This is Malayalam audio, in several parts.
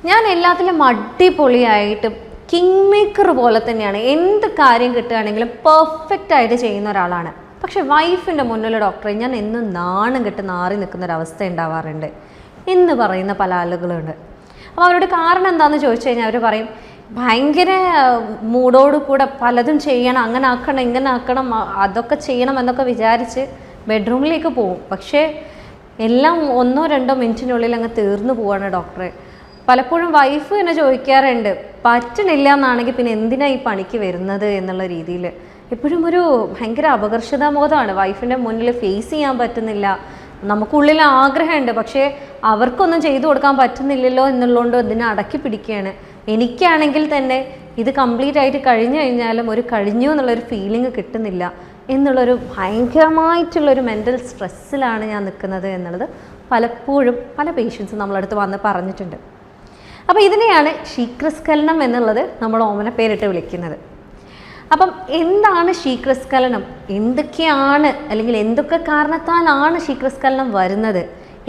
ഞാൻ എല്ലാത്തിലും അടിപൊളിയായിട്ട് കിങ് മേക്കർ പോലെ തന്നെയാണ്. എന്ത് കാര്യം കിട്ടുകയാണെങ്കിലും പെർഫെക്റ്റ് ആയിട്ട് ചെയ്യുന്ന ഒരാളാണ്. പക്ഷെ വൈഫിൻ്റെ മുന്നിൽ ഡോക്ടറെ ഞാൻ എന്നും നാണം കെട്ട് നാറി നിൽക്കുന്നൊരവസ്ഥ ഉണ്ടാവാറുണ്ട് എന്ന് പറയുന്ന പല ആളുകളുണ്ട്. അപ്പോൾ അവരുടെ കാരണം എന്താണെന്ന് ചോദിച്ചു കഴിഞ്ഞാൽ അവർ പറയും ഭയങ്കര മൂഡോട് കൂടെ പലതും ചെയ്യണം, അങ്ങനെ ആക്കണം, ഇങ്ങനെ ആക്കണം, അതൊക്കെ ചെയ്യണം എന്നൊക്കെ വിചാരിച്ച് ബെഡ്റൂമിലേക്ക് പോകും. പക്ഷേ എല്ലാം 1-2 മിനിറ്റിനുള്ളിൽ അങ്ങ് തീർന്നു പോവാണ് ഡോക്ടറെ. പലപ്പോഴും വൈഫ് എന്നെ ചോദിക്കാറുണ്ട് പറ്റണില്ല എന്നാണെങ്കിൽ പിന്നെ എന്തിനാ ഈ പണിക്ക് വരുന്നത് എന്നുള്ള രീതിയിൽ. എപ്പോഴും ഒരു ഭയങ്കര അപകർഷതാബോധമാണ്. വൈഫിൻ്റെ മുന്നിൽ ഫേസ് ചെയ്യാൻ പറ്റുന്നില്ല. നമുക്കുള്ളിൽ ആഗ്രഹമുണ്ട്, പക്ഷേ അവർക്കൊന്നും ചെയ്തു കൊടുക്കാൻ പറ്റുന്നില്ലല്ലോ എന്നുള്ളതുകൊണ്ട് ഇതിനെ അടക്കി പിടിക്കുകയാണ്. എനിക്കാണെങ്കിൽ തന്നെ ഇത് കംപ്ലീറ്റ് ആയിട്ട് കഴിഞ്ഞു കഴിഞ്ഞാലും ഒരു കഴിഞ്ഞു എന്നുള്ളൊരു ഫീലിംഗ് കിട്ടുന്നില്ല എന്നുള്ളൊരു ഭയങ്കരമായിട്ടുള്ളൊരു മെൻ്റൽ സ്ട്രെസ്സിലാണ് ഞാൻ നിൽക്കുന്നത് എന്നുള്ളത് പലപ്പോഴും പല പേഷ്യൻസും നമ്മളടുത്ത് വന്ന് പറഞ്ഞിട്ടുണ്ട്. അപ്പോൾ ഇതിനെയാണ് ശീഘ്രസ്ഖലനം എന്നുള്ളത് നമ്മൾ ഓമന പേരിട്ട് വിളിക്കുന്നത്. അപ്പം എന്താണ് ശീഘ്രസ്ഖലനം, എന്തൊക്കെയാണ് അല്ലെങ്കിൽ എന്തൊക്കെ കാരണത്താലാണ് ശീഘ്രസ്ഖലനം വരുന്നത്,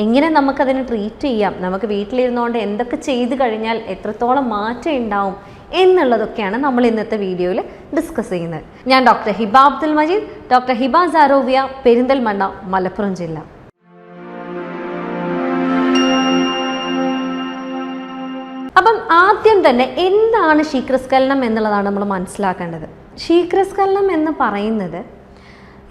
എങ്ങനെ നമുക്കതിനെ ട്രീറ്റ് ചെയ്യാം, നമുക്ക് വീട്ടിലിരുന്നുകൊണ്ട് എന്തൊക്കെ ചെയ്ത് കഴിഞ്ഞാൽ എത്രത്തോളം മാറ്റം ഉണ്ടാവും എന്നുള്ളതൊക്കെയാണ് നമ്മൾ ഇന്നത്തെ വീഡിയോയിൽ ഡിസ്കസ് ചെയ്യുന്നത്. ഞാൻ ഡോക്ടർ ഹിബ അബ്ദുൽ മജീദ്, ഡോക്ടർ ഹിബ സാരോവിയ, പെരിന്തൽമണ്ണ, മലപ്പുറം ജില്ല. അപ്പം ആദ്യം തന്നെ എന്താണ് ശീഘ്രസ്ഖലനം എന്നുള്ളതാണ് നമ്മൾ മനസ്സിലാക്കേണ്ടത്. ശീഘ്രസ്ഖലനം എന്ന് പറയുന്നത്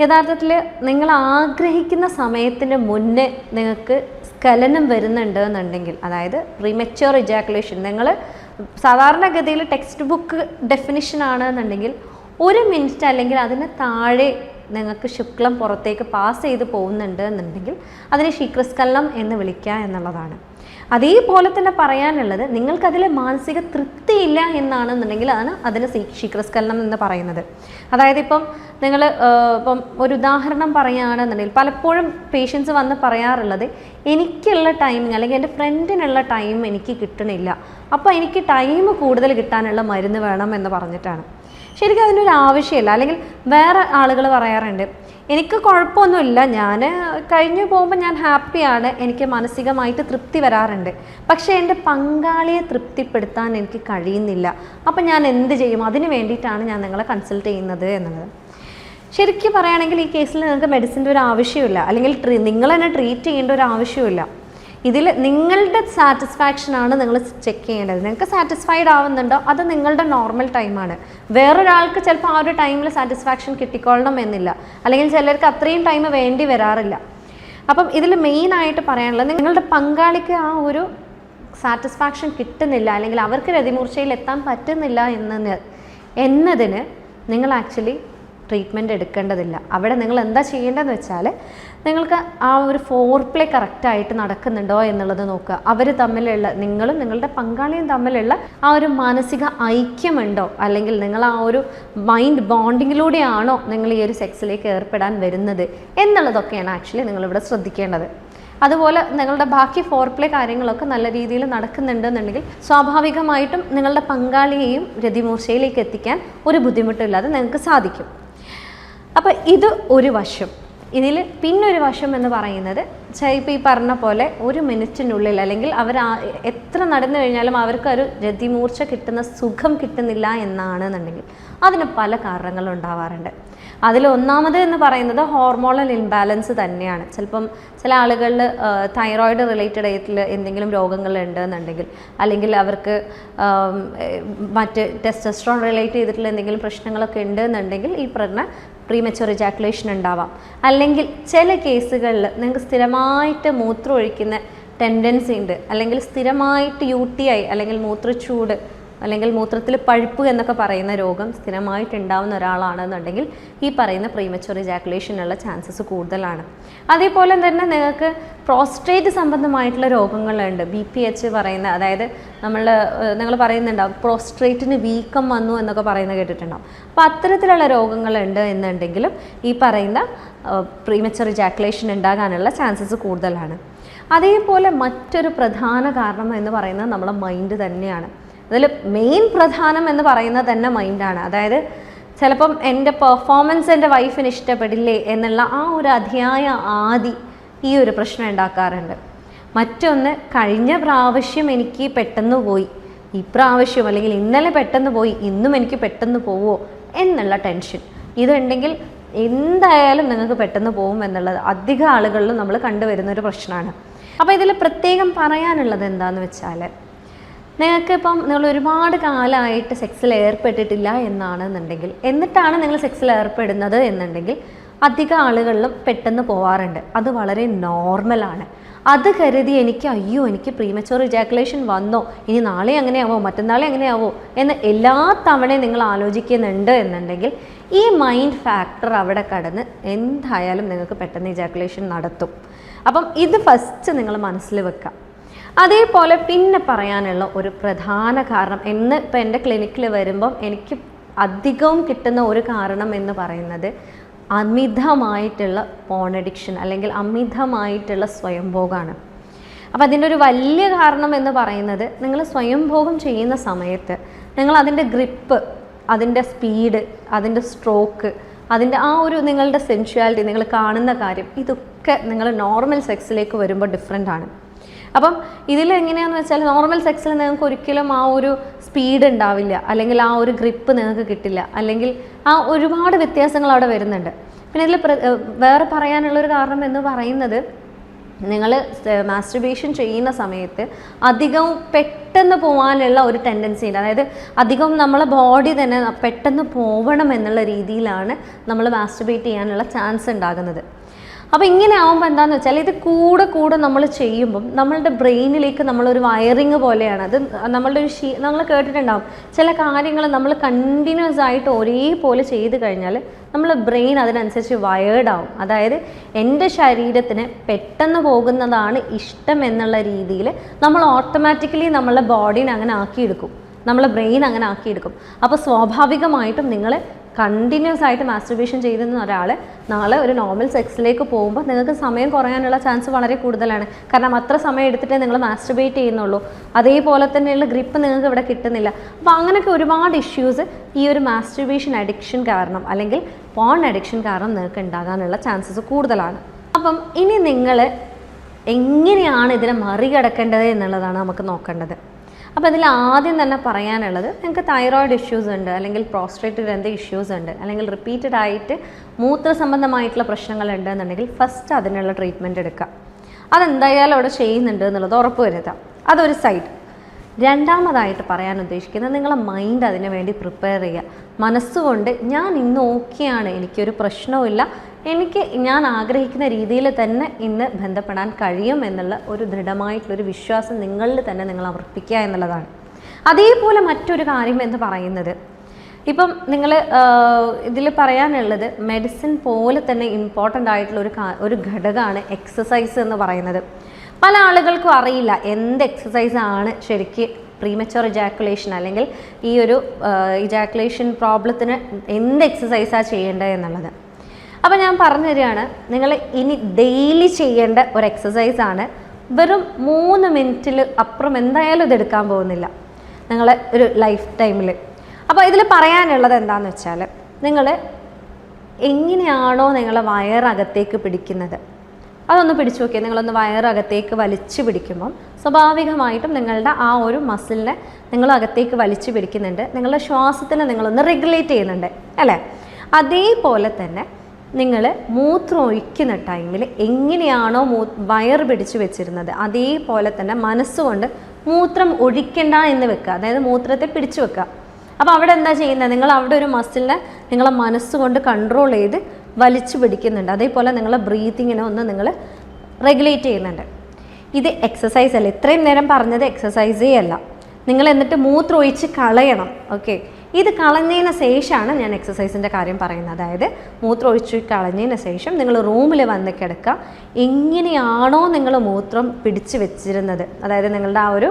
യഥാർത്ഥത്തിൽ നിങ്ങൾ ആഗ്രഹിക്കുന്ന സമയത്തിന് മുന്നേ നിങ്ങൾക്ക് സ്ഖലനം വരുന്നുണ്ട് എന്നുണ്ടെങ്കിൽ, അതായത് പ്രീമച്യൂർ ഇജാക്കുലേഷൻ, നിങ്ങൾ സാധാരണഗതിയിൽ ടെക്സ്റ്റ് ബുക്ക് ഡെഫിനിഷൻ ആണെന്നുണ്ടെങ്കിൽ 1 മിനിറ്റ് അല്ലെങ്കിൽ അതിന് താഴെ നിങ്ങൾക്ക് ശുക്ലം പുറത്തേക്ക് പാസ് ചെയ്ത് പോകുന്നുണ്ട് എന്നുണ്ടെങ്കിൽ അതിനെ ശീഘ്രസ്ഖലനം എന്ന് വിളിക്കുക എന്നുള്ളതാണ്. അതേപോലെ തന്നെ പറയാനുള്ളത് നിങ്ങൾക്കതിൽ മാനസിക തൃപ്തിയില്ല എന്നാണെന്നുണ്ടെങ്കിൽ അതിന് ശീഘ്രസ്ഖലനം എന്ന് പറയുന്നത്. അതായത് ഇപ്പം നിങ്ങൾ ഇപ്പം ഒരു ഉദാഹരണം പറയുകയാണെന്നുണ്ടെങ്കിൽ പലപ്പോഴും പേഷ്യൻസ് വന്ന് പറയാറുള്ളത് എനിക്കുള്ള ടൈമിങ് അല്ലെങ്കിൽ എൻ്റെ ഫ്രണ്ടിനുള്ള ടൈം എനിക്ക് കിട്ടണില്ല, അപ്പോൾ എനിക്ക് ടൈം കൂടുതൽ കിട്ടാനുള്ള മരുന്ന് വേണം എന്ന് പറഞ്ഞിട്ടാണ്. ശരിക്കും അതിനൊരു ആവശ്യമില്ല. അല്ലെങ്കിൽ വേറെ ആളുകൾ പറയാറുണ്ട് എനിക്ക് കുഴപ്പമൊന്നുമില്ല, ഞാൻ കഴിഞ്ഞു പോകുമ്പോൾ ഞാൻ ഹാപ്പിയാണ്, എനിക്ക് മാനസികമായിട്ട് തൃപ്തി വരാറുണ്ട്, പക്ഷേ എൻ്റെ പങ്കാളിയെ തൃപ്തിപ്പെടുത്താൻ എനിക്ക് കഴിയുന്നില്ല, അപ്പം ഞാൻ എന്ത് ചെയ്യും, അതിന് വേണ്ടിയിട്ടാണ് ഞാൻ നിങ്ങളെ കൺസൾട്ട് ചെയ്യുന്നത് എന്നുള്ളത്. ശരിക്കും പറയുകയാണെങ്കിൽ ഈ കേസിൽ നിങ്ങൾക്ക് മെഡിസിൻ്റെ ഒരു ആവശ്യമില്ല, അല്ലെങ്കിൽ നിങ്ങൾ തന്നെ ട്രീറ്റ് ചെയ്യേണ്ട ഒരു ആവശ്യമില്ല. ഇതിൽ നിങ്ങളുടെ സാറ്റിസ്ഫാക്ഷനാണ് നിങ്ങൾ ചെക്ക് ചെയ്യേണ്ടത്. നിങ്ങൾക്ക് സാറ്റിസ്ഫൈഡ് ആവുന്നുണ്ടോ അത് നിങ്ങളുടെ നോർമൽ ടൈമാണ്. വേറൊരാൾക്ക് ചിലപ്പോൾ ആ ഒരു ടൈമിൽ സാറ്റിസ്ഫാക്ഷൻ കിട്ടിക്കൊള്ളണം എന്നില്ല, അല്ലെങ്കിൽ ചിലർക്ക് അത്രയും ടൈം വേണ്ടി വരാറില്ല. അപ്പം ഇതിൽ മെയിനായിട്ട് പറയാനുള്ളത് നിങ്ങളുടെ പങ്കാളിക്ക് ആ ഒരു സാറ്റിസ്ഫാക്ഷൻ കിട്ടുന്നില്ല, അല്ലെങ്കിൽ അവർക്ക് രതിമൂർച്ചയിൽ എത്താൻ പറ്റുന്നില്ല എന്നതിന് നിങ്ങൾ ആക്ച്വലി ട്രീറ്റ്മെൻറ്റ് എടുക്കേണ്ടതില്ല. അവിടെ നിങ്ങൾ എന്താ ചെയ്യേണ്ടതെന്ന് വെച്ചാൽ നിങ്ങൾക്ക് ആ ഒരു ഫോർപ്ലേ കറക്റ്റായിട്ട് നടക്കുന്നുണ്ടോ എന്നുള്ളത് നോക്കുക. അവർ തമ്മിലുള്ള, നിങ്ങളും നിങ്ങളുടെ പങ്കാളിയും തമ്മിലുള്ള ആ ഒരു മാനസിക ഐക്യമുണ്ടോ, അല്ലെങ്കിൽ നിങ്ങൾ ആ ഒരു മൈൻഡ് ബോണ്ടിങ്ങിലൂടെയാണോ നിങ്ങൾ ഈ ഒരു സെക്സിലേക്ക് ഏർപ്പെടാൻ വരുന്നത് എന്നുള്ളതൊക്കെയാണ് ആക്ച്വലി നിങ്ങളിവിടെ ശ്രദ്ധിക്കേണ്ടത്. അതുപോലെ നിങ്ങളുടെ ബാക്കി ഫോർപ്ലേ കാര്യങ്ങളൊക്കെ നല്ല രീതിയിൽ നടക്കുന്നുണ്ടെന്നുണ്ടെങ്കിൽ സ്വാഭാവികമായിട്ടും നിങ്ങളുടെ പങ്കാളിയെയും രതിമൂർച്ചയിലേക്ക് എത്തിക്കാൻ ഒരു ബുദ്ധിമുട്ടില്ലാതെ നിങ്ങൾക്ക് സാധിക്കും. അപ്പോൾ ഇത് ഒരു വശം. ഇതിൽ പിന്നൊരു വശം എന്ന് പറയുന്നത് ഇപ്പോൾ ഈ പറഞ്ഞ പോലെ 1 മിനിറ്റിനുള്ളിൽ അല്ലെങ്കിൽ അവർ എത്ര നടന്നു കഴിഞ്ഞാലും അവർക്കൊരു രതിമൂർച്ച കിട്ടുന്ന സുഖം കിട്ടുന്നില്ല എന്നാണെന്നുണ്ടെങ്കിൽ അതിന് പല കാരണങ്ങളും ഉണ്ടാവാറുണ്ട്. അതിൽ ഒന്നാമത് എന്ന് പറയുന്നത് ഹോർമോണൽ ഇംബാലൻസ് തന്നെയാണ്. ചിലപ്പം ചില ആളുകളിൽ തൈറോയിഡ് റിലേറ്റഡ് ആയിട്ടുള്ള എന്തെങ്കിലും രോഗങ്ങളുണ്ട് എന്നുണ്ടെങ്കിൽ, അല്ലെങ്കിൽ അവർക്ക് മറ്റ് ടെസ്റ്റോസ്റ്ററോൺ റിലേറ്റ് ചെയ്തിട്ടുള്ള എന്തെങ്കിലും പ്രശ്നങ്ങളൊക്കെ ഉണ്ട് എന്നുണ്ടെങ്കിൽ ഈ പറഞ്ഞ പ്രീമച്യൂർ ഇജാക്കുലേഷൻ ഉണ്ടാവാം. അല്ലെങ്കിൽ ചില കേസുകളിൽ നിങ്ങൾക്ക് സ്ഥിരമായിട്ട് മൂത്രം ഒഴിക്കുന്ന ടെൻഡൻസി ഉണ്ട്, അല്ലെങ്കിൽ സ്ഥിരമായിട്ട് UTI അല്ലെങ്കിൽ മൂത്രച്ചൂട് അല്ലെങ്കിൽ മൂത്രത്തിൽ പഴുപ്പ് എന്നൊക്കെ പറയുന്ന രോഗം സ്ഥിരമായിട്ട് ഉണ്ടാവുന്ന ഒരാളാണെന്നുണ്ടെങ്കിൽ ഈ പറയുന്ന പ്രീമച്യൂർ ഇജാക്കുലേഷനുള്ള ചാൻസസ് കൂടുതലാണ്. അതേപോലെ തന്നെ നിങ്ങൾക്ക് പ്രോസ്റ്റേറ്റ് സംബന്ധമായിട്ടുള്ള രോഗങ്ങളുണ്ട്, BPH പറയുന്ന, അതായത് നിങ്ങൾ പറയുന്നുണ്ടാവും പ്രോസ്റ്റേറ്റിന് വീക്കം വന്നു എന്നൊക്കെ പറയുന്നത് കേട്ടിട്ടുണ്ടാവും. അപ്പോൾ അത്തരത്തിലുള്ള രോഗങ്ങളുണ്ട് എന്നുണ്ടെങ്കിലും ഈ പറയുന്ന പ്രീമച്യൂർ ഇജാക്കുലേഷൻ ഉണ്ടാകാനുള്ള ചാൻസസ് കൂടുതലാണ്. അതേപോലെ മറ്റൊരു പ്രധാന കാരണം എന്ന് പറയുന്നത് നമ്മുടെ മൈൻഡ് തന്നെയാണ്. അതിൽ മെയിൻ പ്രധാനം എന്ന് പറയുന്നത് തന്നെ മൈൻഡാണ്. അതായത് ചിലപ്പം എൻ്റെ പെർഫോമൻസ് എൻ്റെ വൈഫിന് ഇഷ്ടപ്പെടില്ലേ എന്നുള്ള ആ ഒരു അതിയായ ആദി ഈ ഒരു പ്രശ്നം ഉണ്ടാക്കാറുണ്ട്. മറ്റൊന്ന് കഴിഞ്ഞ പ്രാവശ്യം എനിക്ക് പെട്ടെന്ന് പോയി, ഇപ്രാവശ്യം അല്ലെങ്കിൽ ഇന്നലെ പെട്ടെന്ന് പോയി ഇന്നും എനിക്ക് പെട്ടെന്ന് പോവോ എന്നുള്ള ടെൻഷൻ. ഇതുണ്ടെങ്കിൽ എന്തായാലും നിങ്ങൾക്ക് പെട്ടെന്ന് പോകും എന്നുള്ളത് അധികം ആളുകളിലും നമ്മൾ കണ്ടുവരുന്നൊരു പ്രശ്നമാണ്. അപ്പോൾ ഇതിൽ പ്രത്യേകം പറയാനുള്ളത് എന്താണെന്ന് വെച്ചാൽ, നിങ്ങൾക്കിപ്പം നിങ്ങൾ ഒരുപാട് കാലമായിട്ട് സെക്സിൽ ഏർപ്പെട്ടിട്ടില്ല എന്നാണെന്നുണ്ടെങ്കിൽ, എന്നിട്ടാണ് നിങ്ങൾ സെക്സിൽ ഏർപ്പെടുന്നത് എന്നുണ്ടെങ്കിൽ അധികം ആളുകളിലും പെട്ടെന്ന് പോവാറുണ്ട്. അത് വളരെ നോർമലാണ്. അത് കരുതി എനിക്ക് പ്രീമച്വർ ഇജാക്കുലേഷൻ വന്നോ, ഇനി നാളെ അങ്ങനെയാവോ മറ്റന്നാളെ അങ്ങനെയാവോ എന്ന് എല്ലാ തവണയും നിങ്ങൾ ആലോചിക്കുന്നുണ്ട് എന്നുണ്ടെങ്കിൽ ഈ മൈൻഡ് ഫാക്ടർ അവിടെ കടന്ന് എന്തായാലും നിങ്ങൾക്ക് പെട്ടെന്ന് ഇജാക്കുലേഷൻ നടത്തും. അപ്പം ഇത് ഫസ്റ്റ് നിങ്ങൾ മനസ്സിൽ വെക്കുക. അതേപോലെ പിന്നെ പറയാനുള്ള ഒരു പ്രധാന കാരണം ഇപ്പം എൻ്റെ ക്ലിനിക്കിൽ വരുമ്പം എനിക്ക് അധികവും കിട്ടുന്ന ഒരു കാരണം എന്ന് പറയുന്നത് അമിതമായിട്ടുള്ള പോൺ അഡിക്ഷൻ അല്ലെങ്കിൽ അമിതമായിട്ടുള്ള സ്വയംഭോഗമാണ്. അപ്പോൾ അതിൻ്റെ ഒരു വലിയ കാരണം എന്ന് പറയുന്നത്, നിങ്ങൾ സ്വയംഭോഗം ചെയ്യുന്ന സമയത്ത് നിങ്ങൾ അതിൻ്റെ ഗ്രിപ്പ്, അതിൻ്റെ സ്പീഡ്, അതിൻ്റെ സ്ട്രോക്ക്, അതിൻ്റെ ആ ഒരു നിങ്ങളുടെ സെൻഷ്വാലിറ്റി, നിങ്ങൾ കാണുന്ന കാര്യം, ഇതൊക്കെ നിങ്ങൾ നോർമൽ സെക്സിലേക്ക് വരുമ്പോൾ ഡിഫറെൻ്റ് ആണ്. അപ്പം ഇതിലെങ്ങനെയാണെന്ന് വെച്ചാൽ, നോർമൽ സെക്സിൽ നിങ്ങൾക്ക് ഒരിക്കലും ആ ഒരു സ്പീഡ് ഉണ്ടാവില്ല, അല്ലെങ്കിൽ ആ ഒരു ഗ്രിപ്പ് നിങ്ങൾക്ക് കിട്ടില്ല, അല്ലെങ്കിൽ ആ ഒരുപാട് വ്യത്യാസങ്ങൾ അവിടെ വരുന്നുണ്ട്. പിന്നെ ഇതിൽ വേറെ പറയാനുള്ളൊരു കാരണം എന്ന് പറയുന്നത്, നിങ്ങൾ മാസ്റ്റുർബേഷൻ ചെയ്യുന്ന സമയത്ത് അധികവും പെട്ടെന്ന് പോകാനുള്ള ഒരു ടെൻഡൻസി ഉണ്ട്. അതായത് അധികം നമ്മളെ ബോഡി തന്നെ പെട്ടെന്ന് പോകണം എന്നുള്ള രീതിയിലാണ് നമ്മൾ മാസ്റ്റുർബേറ്റ് ചെയ്യാനുള്ള ചാൻസ് ഉണ്ടാകുന്നത്. അപ്പോൾ ഇങ്ങനെ ആകുമ്പോൾ എന്താണെന്ന് വെച്ചാൽ, ഇത് കൂടെ നമ്മൾ ചെയ്യുമ്പം നമ്മളുടെ ബ്രെയിനിലേക്ക് നമ്മളൊരു വയറിങ് പോലെയാണ് അത്. നമ്മളുടെ ഒരു നമ്മൾ കേട്ടിട്ടുണ്ടാവും, ചില കാര്യങ്ങൾ നമ്മൾ കണ്ടിന്യൂസ് ആയിട്ട് ഒരേപോലെ ചെയ്ത് കഴിഞ്ഞാൽ നമ്മളെ ബ്രെയിൻ അതിനനുസരിച്ച് വയേർഡ് ആവും. അതായത് എൻ്റെ ശരീരത്തിന് പെട്ടെന്ന് പോകുന്നതാണ് ഇഷ്ടം എന്നുള്ള രീതിയിൽ നമ്മൾ ഓട്ടോമാറ്റിക്കലി നമ്മളെ ബോഡീനെ അങ്ങനെ ആക്കിയെടുക്കും, നമ്മളെ ബ്രെയിൻ അങ്ങനെ ആക്കിയെടുക്കും. അപ്പോൾ സ്വാഭാവികമായിട്ടും നിങ്ങൾ കണ്ടിന്യൂസ് ആയിട്ട് മാസ്റ്റുർബേഷൻ ചെയ്തിരുന്ന ഒരാൾ നാളെ ഒരു നോർമൽ സെക്സിലേക്ക് പോകുമ്പോൾ നിങ്ങൾക്ക് സമയം കുറയാനുള്ള ചാൻസ് വളരെ കൂടുതലാണ്. കാരണം അത്ര സമയം എടുത്തിട്ടേ നിങ്ങൾ മാസ്റ്റുർബേറ്റ് ചെയ്യുന്നുള്ളൂ, അതേപോലെ തന്നെയുള്ള ഗ്രിപ്പ് നിങ്ങൾക്ക് ഇവിടെ കിട്ടുന്നില്ല. അപ്പോൾ അങ്ങനെയൊക്കെ ഒരുപാട് ഇഷ്യൂസ് ഈ ഒരു മാസ്റ്റുർബേഷൻ അഡിക്ഷൻ കാരണം അല്ലെങ്കിൽ പോൺ അഡിക്ഷൻ കാരണം നിങ്ങൾക്ക് ഉണ്ടാകാനുള്ള ചാൻസസ് കൂടുതലാണ്. അപ്പം ഇനി നിങ്ങൾ എങ്ങനെയാണ് ഇതിനെ മറികടക്കേണ്ടത് എന്നുള്ളതാണ് നമുക്ക് നോക്കേണ്ടത്. അപ്പോൾ അതിൽ ആദ്യം തന്നെ പറയാനുള്ളത്, നിങ്ങൾക്ക് തൈറോയിഡ് ഇഷ്യൂസ് ഉണ്ട്, അല്ലെങ്കിൽ പ്രോസ്റ്റേറ്റ് ഗ്രന്ഥി ഇഷ്യൂസ് ഉണ്ട്, അല്ലെങ്കിൽ റിപ്പീറ്റഡ് ആയിട്ട് മൂത്ര സംബന്ധമായിട്ടുള്ള പ്രശ്നങ്ങളുണ്ട് എന്നുണ്ടെങ്കിൽ ഫസ്റ്റ് അതിനുള്ള ട്രീറ്റ്മെൻറ്റ് എടുക്കുക. അതെന്തായാലും അവിടെ ചെയ്യുന്നുണ്ട് എന്നുള്ളത് ഉറപ്പ് വരുത്തുക. അതൊരു സൈഡ്. രണ്ടാമതായിട്ട് പറയാൻ ഉദ്ദേശിക്കുന്നത്, നിങ്ങളെ മൈൻഡ് അതിനു വേണ്ടി പ്രിപ്പയർ ചെയ്യുക. മനസ്സുകൊണ്ട് ഞാൻ ഇന്ന് ഓക്കെയാണ്, എനിക്കൊരു പ്രശ്നവുമില്ല, ഞാൻ ആഗ്രഹിക്കുന്ന രീതിയിൽ തന്നെ ഇന്ന് ബന്ധപ്പെടാൻ കഴിയും എന്നുള്ള ഒരു ദൃഢമായിട്ടുള്ളൊരു വിശ്വാസം നിങ്ങളിൽ തന്നെ നിങ്ങൾ അർപ്പിക്കുക എന്നുള്ളതാണ്. അതേപോലെ മറ്റൊരു കാര്യം എന്ന് പറയുന്നത്, ഇപ്പം നിങ്ങൾ ഇതിൽ പറയാനുള്ളത്, മെഡിസിൻ പോലെ തന്നെ ഇമ്പോർട്ടൻ്റ് ആയിട്ടുള്ള ഒരു ഘടകമാണ് എക്സസൈസ് എന്ന് പറയുന്നത്. പല ആളുകൾക്കും അറിയില്ല എന്ത് എക്സസൈസാണ് ശരിക്ക് പ്രീമച്വർ ഇജാക്കുലേഷൻ അല്ലെങ്കിൽ ഈ ഒരു ഇജാക്കുലേഷൻ പ്രോബ്ലത്തിന് എന്ത് എക്സസൈസാണ് ചെയ്യേണ്ടത് എന്നുള്ളത്. അപ്പോൾ ഞാൻ പറഞ്ഞു തരികയാണ്, നിങ്ങൾ ഇനി ഡെയിലി ചെയ്യേണ്ട ഒരു എക്സസൈസാണ്. വെറും 3 മിനിറ്റിൽ അപ്പുറം എന്തായാലും ഇതെടുക്കാൻ പോകുന്നില്ല നിങ്ങൾ ഒരു ലൈഫ് ടൈമിൽ. അപ്പോൾ ഇതിൽ പറയാനുള്ളത് എന്താണെന്ന് വെച്ചാൽ, നിങ്ങൾ എങ്ങനെയാണോ നിങ്ങളെ വയറകത്തേക്ക് പിടിക്കുന്നത് അതൊന്ന് പിടിച്ചു നോക്കിയാൽ, നിങ്ങളൊന്ന് വയറകത്തേക്ക് വലിച്ചു പിടിക്കുമ്പം സ്വാഭാവികമായിട്ടും നിങ്ങളുടെ ആ ഒരു മസിലിനെ നിങ്ങൾ അകത്തേക്ക് വലിച്ചു പിടിക്കുന്നുണ്ട്, നിങ്ങളുടെ ശ്വാസത്തിനെ നിങ്ങളൊന്ന് റെഗുലേറ്റ് ചെയ്യുന്നുണ്ട് അല്ലേ? അതേപോലെ തന്നെ നിങ്ങൾ മൂത്രം ഒഴിക്കുന്ന ടൈമിൽ എങ്ങനെയാണോ വയറ് പിടിച്ചു വെച്ചിരുന്നത് അതേപോലെ തന്നെ മനസ്സുകൊണ്ട് മൂത്രം ഒഴിക്കണ്ട എന്ന് വെക്കുക, അതായത് മൂത്രത്തെ പിടിച്ചു വെക്കുക. അപ്പോൾ അവിടെ എന്താ ചെയ്യുന്നത്, നിങ്ങൾ അവിടെ ഒരു മസിലിനെ നിങ്ങളെ മനസ്സുകൊണ്ട് കൺട്രോൾ ചെയ്ത് വലിച്ചു പിടിക്കുന്നുണ്ട്. അതേപോലെ നിങ്ങളെ ബ്രീത്തിങ്ങിനെ ഒന്ന് നിങ്ങൾ റെഗുലേറ്റ് ചെയ്യുന്നുണ്ട്. ഇത് എക്സസൈസ് അല്ല, ഇത്രയും നേരം പറഞ്ഞത് എക്സസൈസേ അല്ല. നിങ്ങൾ എന്നിട്ട് മൂത്രം ഒഴിച്ച് കളയണം. ഓക്കെ, ഇത് കളഞ്ഞതിന് ശേഷമാണ് ഞാൻ എക്സസൈസിൻ്റെ കാര്യം പറയുന്നത്. അതായത് മൂത്രം ഒഴിച്ച് കളഞ്ഞതിന് ശേഷം നിങ്ങൾ റൂമിൽ വന്ന് കിടക്കുക. എങ്ങനെയാണോ നിങ്ങൾ മൂത്രം പിടിച്ച് വെച്ചിരുന്നത്, അതായത് നിങ്ങളുടെ ആ ഒരു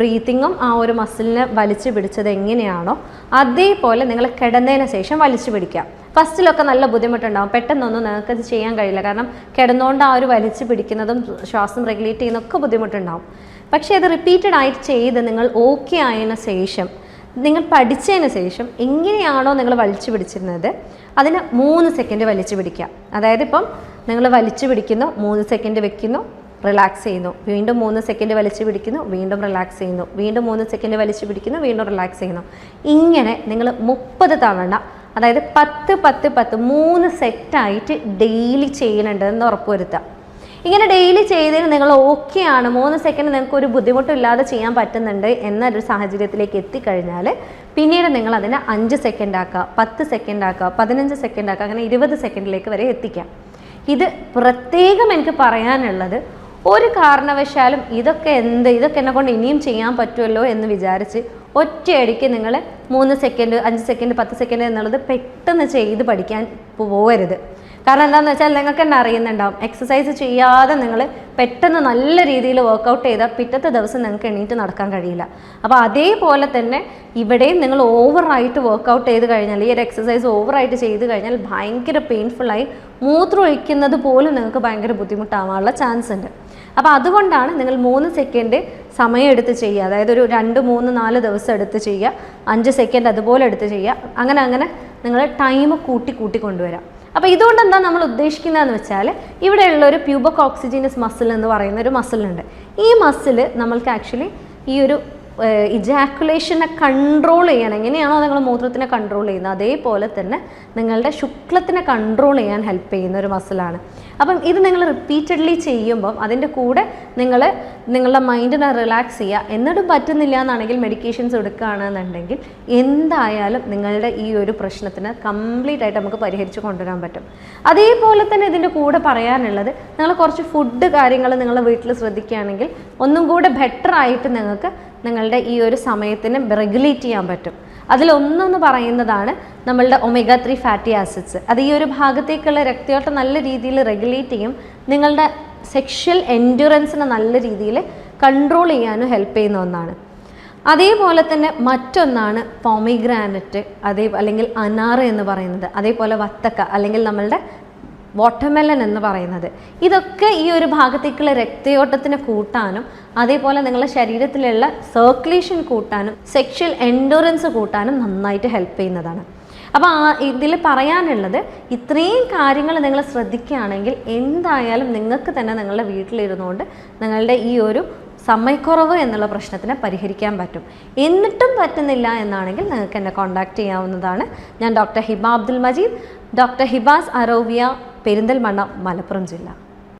ബ്രീത്തിങ്ങും ആ ഒരു മസിലിനെ വലിച്ചു പിടിച്ചത് എങ്ങനെയാണോ അതേപോലെ നിങ്ങൾ കിടന്നതിന് ശേഷം വലിച്ചു പിടിക്കുക. ഫസ്റ്റിലൊക്കെ നല്ല ബുദ്ധിമുട്ടുണ്ടാകും, പെട്ടെന്നൊന്നും നിങ്ങൾക്കത് ചെയ്യാൻ കഴിയില്ല. കാരണം കിടന്നുകൊണ്ട് ആ ഒരു വലിച്ചു പിടിക്കുന്നതും ശ്വാസം റെഗുലേറ്റ് ചെയ്യുന്നതൊക്കെ ബുദ്ധിമുട്ടുണ്ടാകും. പക്ഷേ അത് റിപ്പീറ്റഡ് ആയിട്ട് ചെയ്ത് നിങ്ങൾ ഓക്കെ ആയതിനു ശേഷം, നിങ്ങൾ പഠിച്ചതിന് ശേഷം എങ്ങനെയാണോ നിങ്ങൾ വലിച്ചു പിടിച്ചിരുന്നത് അതിന് 3 സെക്കൻഡ് വലിച്ചു പിടിക്കുക. അതായത് ഇപ്പം നിങ്ങൾ വലിച്ചു പിടിക്കുന്നു, 3 സെക്കൻഡ് വെക്കുന്നു, റിലാക്സ് ചെയ്യുന്നു, വീണ്ടും 3 സെക്കൻഡ് വലിച്ചു പിടിക്കുന്നു, വീണ്ടും റിലാക്സ് ചെയ്യുന്നു, വീണ്ടും 3 സെക്കൻഡ് വലിച്ചു പിടിക്കുന്നു, വീണ്ടും റിലാക്സ് ചെയ്യുന്നു. ഇങ്ങനെ നിങ്ങൾ 30 തവണ, അതായത് 10 10 10 3 സെറ്റായിട്ട് ഡെയിലി ചെയ്യുന്നുണ്ട് എന്ന് ഉറപ്പുവരുത്തുക. ഇങ്ങനെ ഡെയിലി ചെയ്തതിന് നിങ്ങൾ ഓക്കെ ആണ്, 3 സെക്കൻഡ് നിങ്ങൾക്ക് ഒരു ബുദ്ധിമുട്ടില്ലാതെ ചെയ്യാൻ പറ്റുന്നുണ്ട് എന്നൊരു സാഹചര്യത്തിലേക്ക് എത്തിക്കഴിഞ്ഞാൽ പിന്നീട് നിങ്ങൾ അതിനെ 5 സെക്കൻഡ് ആക്കുക, 10 സെക്കൻഡ് ആക്കുക, 15 സെക്കൻഡ് ആക്കുക, അങ്ങനെ 20 സെക്കൻഡിലേക്ക് വരെ എത്തിക്കാം. ഇത് പ്രത്യേകം എനിക്ക് പറയാനുള്ളത്, ഒരു കാരണവശാലും ഇതൊക്കെ എന്നെ കൊണ്ട് ഇനിയും ചെയ്യാൻ പറ്റുമല്ലോ എന്ന് വിചാരിച്ച് ഒറ്റയടിക്ക് നിങ്ങൾ 3 സെക്കൻഡ് 5 സെക്കൻഡ് 10 സെക്കൻഡ് എന്നുള്ളത് പെട്ടെന്ന് ചെയ്ത് പഠിക്കാൻ പോകരുത്. കാരണം എന്താണെന്ന് വെച്ചാൽ നിങ്ങൾക്ക് തന്നെ അറിയുന്നുണ്ടാവും, എക്സസൈസ് ചെയ്യാതെ നിങ്ങൾ പെട്ടെന്ന് നല്ല രീതിയിൽ വർക്കൗട്ട് ചെയ്താൽ പിറ്റത്തെ ദിവസം നിങ്ങൾക്ക് എണീറ്റ് നടക്കാൻ കഴിയില്ല. അപ്പോൾ അതേപോലെ തന്നെ ഇവിടെയും നിങ്ങൾ ഓവറായിട്ട് വർക്കൗട്ട് ചെയ്ത് കഴിഞ്ഞാൽ, ഈ ഒരു എക്സസൈസ് ഓവറായിട്ട് ചെയ്ത് കഴിഞ്ഞാൽ ഭയങ്കര പെയിൻഫുള്ളായി മൂത്രം ഒഴിക്കുന്നത് പോലും നിങ്ങൾക്ക് ഭയങ്കര ബുദ്ധിമുട്ടാവാനുള്ള ചാൻസ് ഉണ്ട്. അപ്പോൾ അതുകൊണ്ടാണ് നിങ്ങൾ 3 സെക്കൻഡ് സമയം എടുത്ത് ചെയ്യുക, അതായത് ഒരു 2 3 4 ദിവസം എടുത്ത് ചെയ്യുക, 5 സെക്കൻഡ് അതുപോലെ എടുത്ത് ചെയ്യുക, അങ്ങനെ നിങ്ങൾ ടൈം കൂട്ടി കൊണ്ടുവരാം. അപ്പോൾ ഇതുകൊണ്ട് എന്താ നമ്മൾ ഉദ്ദേശിക്കുന്നതെന്ന് വെച്ചാൽ, ഇവിടെയുള്ള ഒരു പ്യൂബോകോക്സിജിനസ് മസിൽ എന്ന് പറയുന്ന ഒരു മസിലുണ്ട്. ഈ മസിൽ നമ്മൾക്ക് ആക്ച്വലി ഈ ഒരു ഇജാക്കുലേഷനെ കൺട്രോൾ ചെയ്യണം. എങ്ങനെയാണോ നിങ്ങൾ മൂത്രത്തിനെ കൺട്രോൾ ചെയ്യുന്നത്, അതേപോലെ തന്നെ നിങ്ങളുടെ ശുക്ലത്തിനെ കൺട്രോൾ ചെയ്യാൻ ഹെൽപ്പ് ചെയ്യുന്ന ഒരു മസിലാണ്. അപ്പം ഇത് നിങ്ങൾ റിപ്പീറ്റഡ്ലി ചെയ്യുമ്പം അതിൻ്റെ കൂടെ നിങ്ങളുടെ മൈൻഡിനെ റിലാക്സ് ചെയ്യുക. എന്നിട്ടും പറ്റുന്നില്ല എന്നാണെങ്കിൽ മെഡിക്കേഷൻസ് എടുക്കുകയാണെന്നുണ്ടെങ്കിൽ എന്തായാലും നിങ്ങളുടെ ഈ ഒരു പ്രശ്നത്തിന് കംപ്ലീറ്റ് ആയിട്ട് നമുക്ക് പരിഹരിച്ച് കൊണ്ടുവരാൻ പറ്റും. അതേപോലെ തന്നെ ഇതിൻ്റെ കൂടെ പറയാനുള്ളത്, നിങ്ങൾ കുറച്ച് ഫുഡ് കാര്യങ്ങൾ നിങ്ങളുടെ വീട്ടിൽ ശ്രദ്ധിക്കുകയാണെങ്കിൽ ഒന്നും കൂടെ ബെറ്റർ ആയിട്ട് നിങ്ങൾക്ക് നിങ്ങളുടെ ഈ ഒരു സമയത്തിന് റെഗുലേറ്റ് ചെയ്യാൻ പറ്റും. അതിലൊന്നെന്ന് പറയുന്നതാണ് നമ്മളുടെ ഒമേഗ 3 ഫാറ്റി ആസിഡ്സ്. അത് ഈ ഒരു ഭാഗത്തേക്കുള്ള രക്തയോട്ടം നല്ല രീതിയിൽ റെഗുലേറ്റ് ചെയ്യും, നിങ്ങളുടെ സെക്ഷൽ എൻഡ്യൂറൻസിനെ നല്ല രീതിയിൽ കൺട്രോൾ ചെയ്യാനും ഹെൽപ്പ് ചെയ്യുന്ന ഒന്നാണ്. അതേപോലെ തന്നെ മറ്റൊന്നാണ് പോമിഗ്രാനറ്റ്, അല്ലെങ്കിൽ അനാറ് എന്ന് പറയുന്നത്, അതേപോലെ വത്തക്ക അല്ലെങ്കിൽ നമ്മളുടെ വാട്ടർമെലൺ എന്ന് പറയുന്നത്. ഇതൊക്കെ ഈ ഒരു ഭാഗത്തേക്കുള്ള രക്തയോട്ടത്തിനെ കൂട്ടാനും അതേപോലെ നിങ്ങളുടെ ശരീരത്തിലുള്ള സർക്കുലേഷൻ കൂട്ടാനും സെക്ഷൽ എൻഡ്യൂറൻസ് കൂട്ടാനും നന്നായിട്ട് ഹെൽപ്പ് ചെയ്യുന്നതാണ്. അപ്പോൾ ഇതിൽ പറയാനുള്ളത്, ഇത്രയും കാര്യങ്ങൾ നിങ്ങൾ ശ്രദ്ധിക്കുകയാണെങ്കിൽ എന്തായാലും നിങ്ങൾക്ക് തന്നെ നിങ്ങളുടെ വീട്ടിലിരുന്നുകൊണ്ട് നിങ്ങളുടെ ഈ ഒരു സമയക്കുറവ് എന്നുള്ള പ്രശ്നത്തിനെ പരിഹരിക്കാൻ പറ്റും. എന്നിട്ടും പറ്റുന്നില്ല എന്നാണെങ്കിൽ നിങ്ങൾക്ക് എന്നെ കോൺടാക്റ്റ് ചെയ്യാവുന്നതാണ്. ഞാൻ ഡോക്ടർ ഹിബ അബ്ദുൽ മജീദ്, ഡോക്ടർ ഹിബാസ് അറോവിയ, പെരിന്തൽമണ്ണ, മലപ്പുറം ജില്ല.